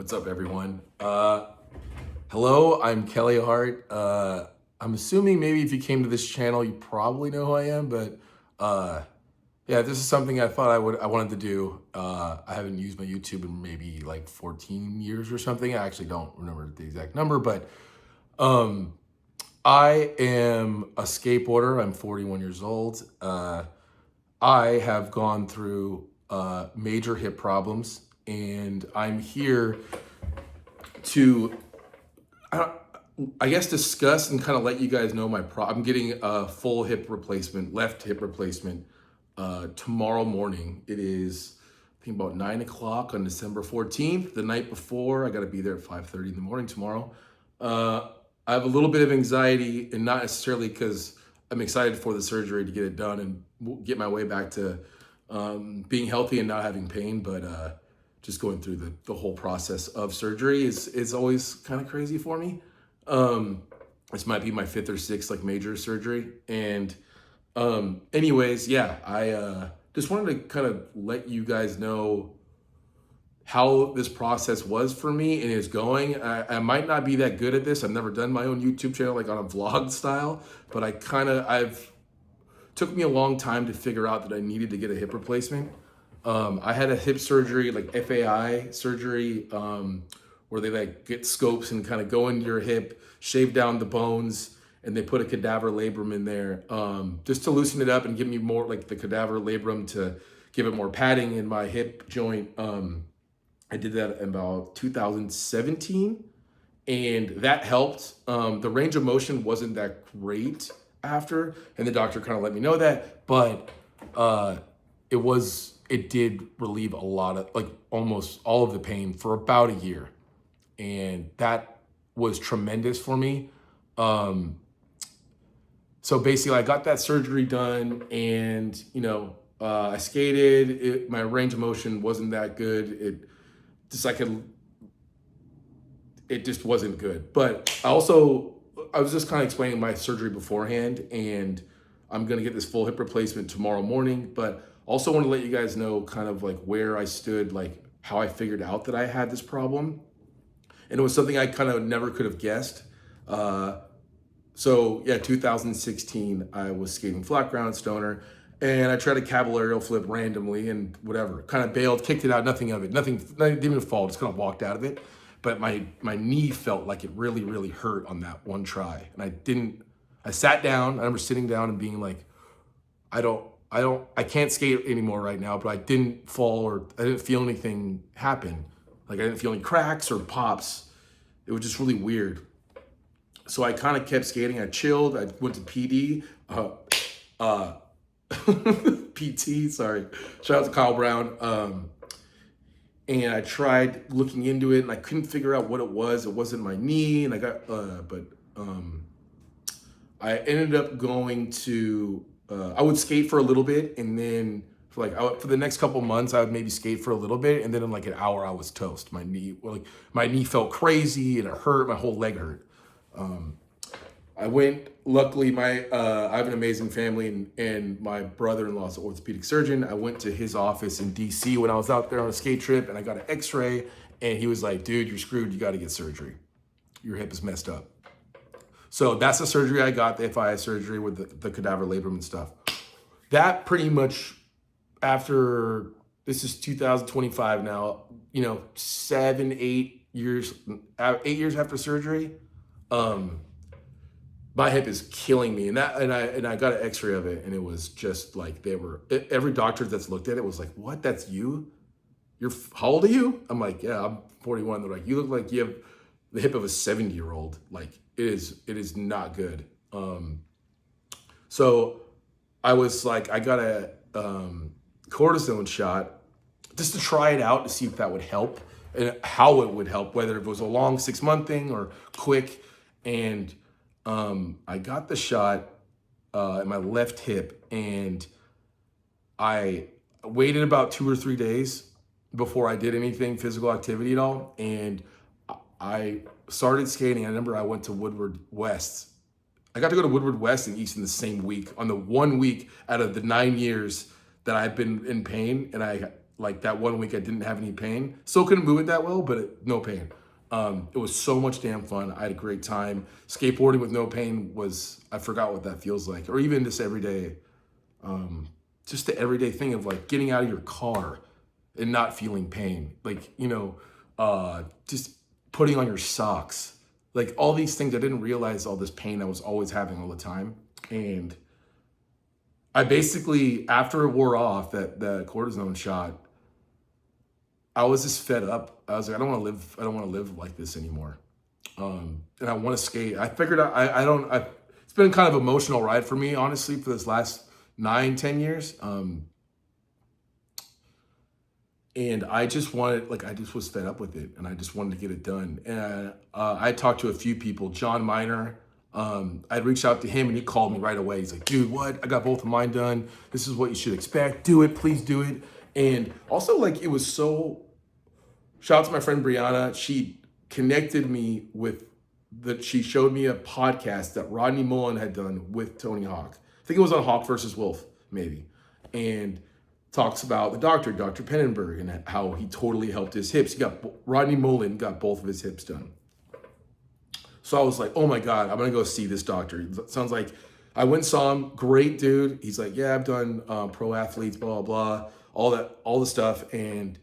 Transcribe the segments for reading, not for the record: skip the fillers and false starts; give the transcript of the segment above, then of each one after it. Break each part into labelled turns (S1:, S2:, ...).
S1: What's up, everyone? Hello, I'm Kelly Hart. I'm assuming maybe if you came to this channel, you probably know who I am, but yeah, this is something I thought I wanted to do. I haven't used my YouTube in maybe like 14 years or something. I actually don't remember the exact number, but I am a skateboarder. I'm 41 years old. I have gone through major hip problems, and I'm here to, I guess, discuss and kind of let you guys know my I'm getting a full hip replacement, left hip replacement, tomorrow morning. It is, I think, about 9 o'clock on December 14th. The night before, I got to be there at 5:30 in the morning tomorrow. I have a little bit of anxiety, and not necessarily because I'm excited for the surgery to get it done and get my way back to being healthy and not having pain, but just going through the whole process of surgery is always kind of crazy for me. This might be my 5th or 6th like major surgery. And anyways, yeah, I just wanted to kind of let you guys know how this process was for me and is going. I might not be that good at this. I've never done my own YouTube channel like on a vlog style, but I've took me a long time to figure out that I needed to get a hip replacement. I had a hip surgery, like FAI surgery, where they like get scopes and kind of go into your hip, shave down the bones, and they put a cadaver labrum in there, just to loosen it up and give me more, like the cadaver labrum to give it more padding in my hip joint. I did that in about 2017, and that helped. The range of motion wasn't that great after, and the doctor kind of let me know that, but it did relieve a lot of, like, almost all of the pain for about a year, and that was tremendous for me. So basically, I got that surgery done, and I skated. My range of motion wasn't that good. It just wasn't good. But I was just kind of explaining my surgery beforehand, and I'm gonna get this full hip replacement tomorrow morning. But also want to let you guys know kind of like where I stood, like how I figured out that I had this problem. And it was something I kind of never could have guessed. So yeah, 2016, I was skating flat ground stoner, and I tried a caballerial flip randomly and whatever, kind of bailed, kicked it out, nothing of it, didn't even fall, just kind of walked out of it. But my knee felt like it really, really hurt on that one try. And I sat down, I remember sitting down and being like, I can't skate anymore right now, but I didn't fall, or I didn't feel anything happen. Like, I didn't feel any cracks or pops. It was just really weird. So I kind of kept skating. I chilled. I went to PD, PT, sorry. Shout out to Kyle Brown. And I tried looking into it, and I couldn't figure out what it was. It wasn't my knee, and I ended up going to, I would skate for a little bit, and then for the next couple months, I would maybe skate for a little bit, and then in like an hour, I was toast. My knee felt crazy, and it hurt. My whole leg hurt. I went, luckily, I have an amazing family, and my brother-in-law is an orthopedic surgeon. I went to his office in DC when I was out there on a skate trip, and I got an x-ray, and he was like, dude, you're screwed. You got to get surgery. Your hip is messed up. So that's the surgery I got, the FII surgery with the cadaver labrum and stuff. That pretty much, after, this is 2025 now, 8 years after surgery, my hip is killing me, and I got an x-ray of it, and it was just like, every doctor that's looked at it was like, what, that's you? How old are you? I'm like, yeah, I'm 41. They're like, you look like you have the hip of a 70-year-old. Like, it is not good. So I was like, I got a cortisone shot just to try it out to see if that would help and how it would help, whether it was a long 6-month thing or quick. And I got the shot in my left hip, and I waited about 2 or 3 days before I did anything physical activity at all. And I started skating. I remember I went to Woodward West. I got to go to Woodward West and East in the same week, on the 1 week out of the 9 years that I've been in pain. And like that 1 week I didn't have any pain. Still couldn't move it that well, but no pain. It was so much damn fun. I had a great time. Skateboarding with no pain I forgot what that feels like. Or even just everyday, just the everyday thing of like getting out of your car and not feeling pain. Like, just putting on your socks. Like all these things, I didn't realize all this pain I was always having all the time. And I basically, after it wore off, the cortisone shot, I was just fed up. I was like, I don't want to live like this anymore. And I want to skate. I figured out, it's been kind of emotional ride for me, honestly, for this last 9-10 years. And I just was fed up with it, and I just wanted to get it done. And I talked to a few people. John Miner, I reached out to him, and he called me right away. He's like, dude, what? I got both of mine done. This is what you should expect. Do it, please do it. And also, like, it was so, shout out to my friend Brianna. She connected me she showed me a podcast that Rodney Mullen had done with Tony Hawk. I think it was on Hawk versus Wolf, maybe. And talks about the doctor, Dr. Pennenberg, and how he totally helped his hips. Rodney Mullen got both of his hips done. So I was like, oh my God, I'm gonna go see this doctor. It sounds like, I went and saw him, great dude. He's like, yeah, I've done pro athletes, blah, blah, all the stuff. And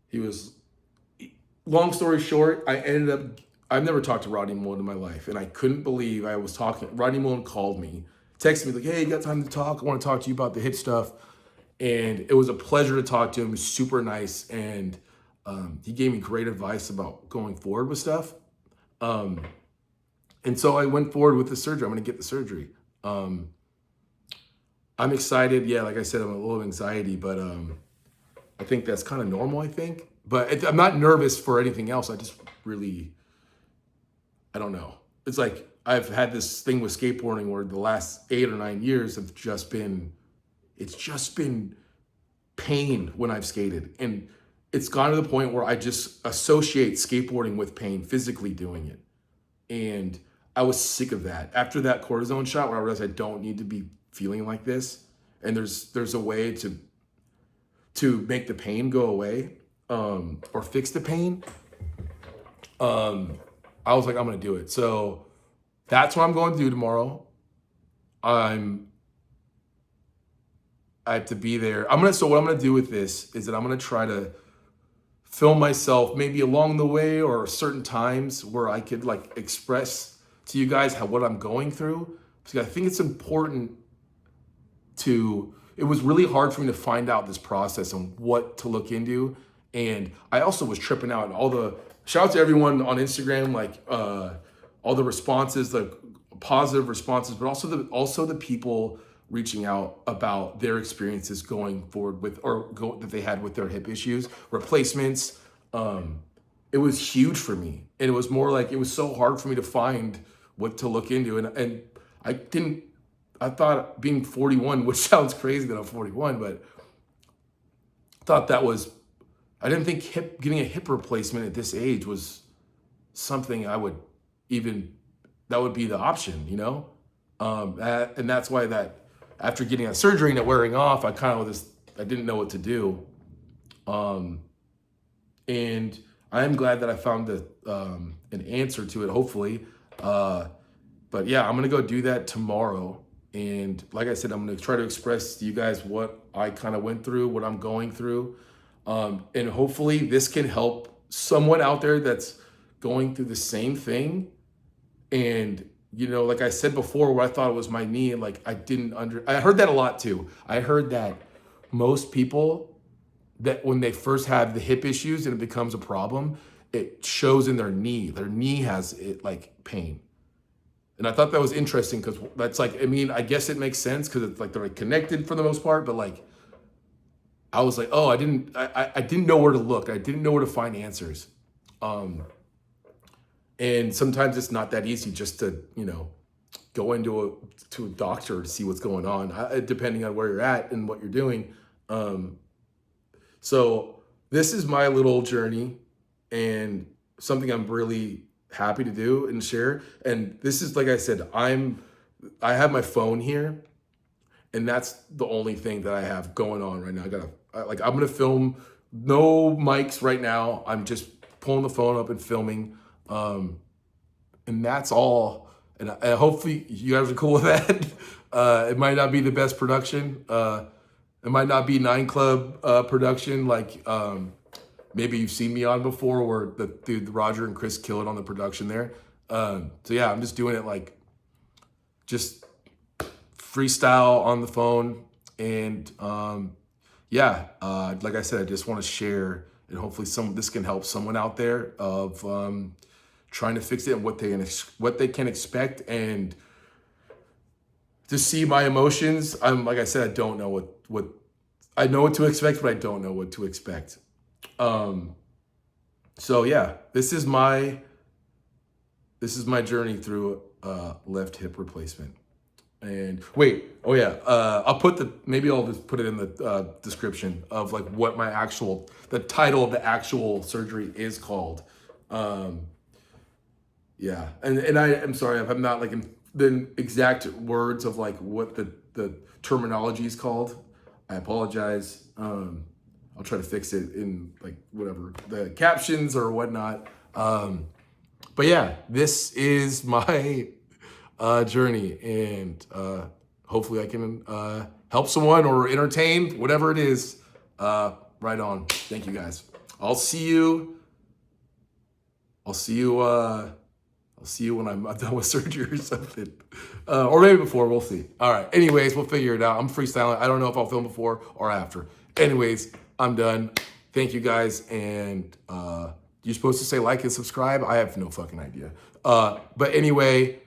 S1: he was, long story short, I've never talked to Rodney Mullen in my life. And I couldn't believe I was talking, Rodney Mullen called me, texted me like, hey, you got time to talk? I wanna talk to you about the hip stuff. And it was a pleasure to talk to him. He was super nice. And he gave me great advice about going forward with stuff. And so I went forward with the surgery. I'm going to get the surgery. I'm excited. Yeah, like I said, I'm a little anxiety, but I think that's kind of normal, I think. But I'm not nervous for anything else. I just really, I don't know. It's like I've had this thing with skateboarding where the last 8 or 9 years have just been, it's just been pain when I've skated. And it's gone to the point where I just associate skateboarding with pain, physically doing it. And I was sick of that. After that cortisone shot, where I realized I don't need to be feeling like this, and there's a way to make the pain go away, or fix the pain. I was like, I'm gonna do it. So that's what I'm going to do tomorrow. I have to be there. So what I'm gonna do with this is that I'm gonna try to film myself maybe along the way or certain times where I could like express to you guys what I'm going through. Because I think it's important it was really hard for me to find out this process and what to look into. And I also was tripping out, and shout out to everyone on Instagram, like all the responses, the positive responses, but also the people reaching out about their experiences going forward that they had with their hip issues, replacements. It was huge for me. And it was more like, it was so hard for me to find what to look into. And I thought being 41, which sounds crazy that I'm 41, but I didn't think getting a hip replacement at this age was something that would be the option, and that's why that after getting that surgery and it wearing off, I didn't know what to do. And I am glad that I found an answer to it, hopefully. But yeah, I'm gonna go do that tomorrow. And like I said, I'm gonna try to express to you guys what I kind of went through, what I'm going through. And hopefully this can help someone out there that's going through the same thing. And, like I said before, where I thought it was my knee, like I heard that a lot too. I heard that most people, that when they first have the hip issues and it becomes a problem, it shows in their knee. Their knee has it like pain. And I thought that was interesting because that's like, I guess it makes sense because it's like they're like connected for the most part, but like, I was like, oh, I didn't know where to look. I didn't know where to find answers. And sometimes it's not that easy just to, go into a doctor to see what's going on, depending on where you're at and what you're doing. So this is my little journey and something I'm really happy to do and share. And this is, like I said, I have my phone here, and that's the only thing that I have going on right now. like I'm gonna film, no mics right now. I'm just pulling the phone up and filming, and that's all. And hopefully you guys are cool with that. It might not be the best production. It might not be 9 Club production like maybe you've seen me on before, where the dude Roger and Chris kill it on the production there. So yeah, I'm just doing it like just freestyle on the phone, and yeah, like I said, I just want to share, and hopefully this can help someone out there of trying to fix it and what they can expect, and to see my emotions. I'm like I said, I don't know what I know what to expect, but I don't know what to expect. So yeah, this is my journey through left hip replacement. And wait, oh yeah, maybe I'll just put it in the description of like what the title of the actual surgery is called. Yeah, and I'm sorry if I'm not like in the exact words of like what the terminology is called. I apologize. I'll try to fix it in like whatever the captions or whatnot. But yeah, this is my journey, and hopefully I can help someone or entertain, whatever it is. Right on. Thank you guys. I'll see you when I'm done with surgery or something. Or maybe before, we'll see. All right. Anyways, we'll figure it out. I'm freestyling. I don't know if I'll film before or after. Anyways, I'm done. Thank you guys. And you're supposed to say like and subscribe. I have no fucking idea. But anyway,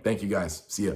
S1: thank you guys. See ya.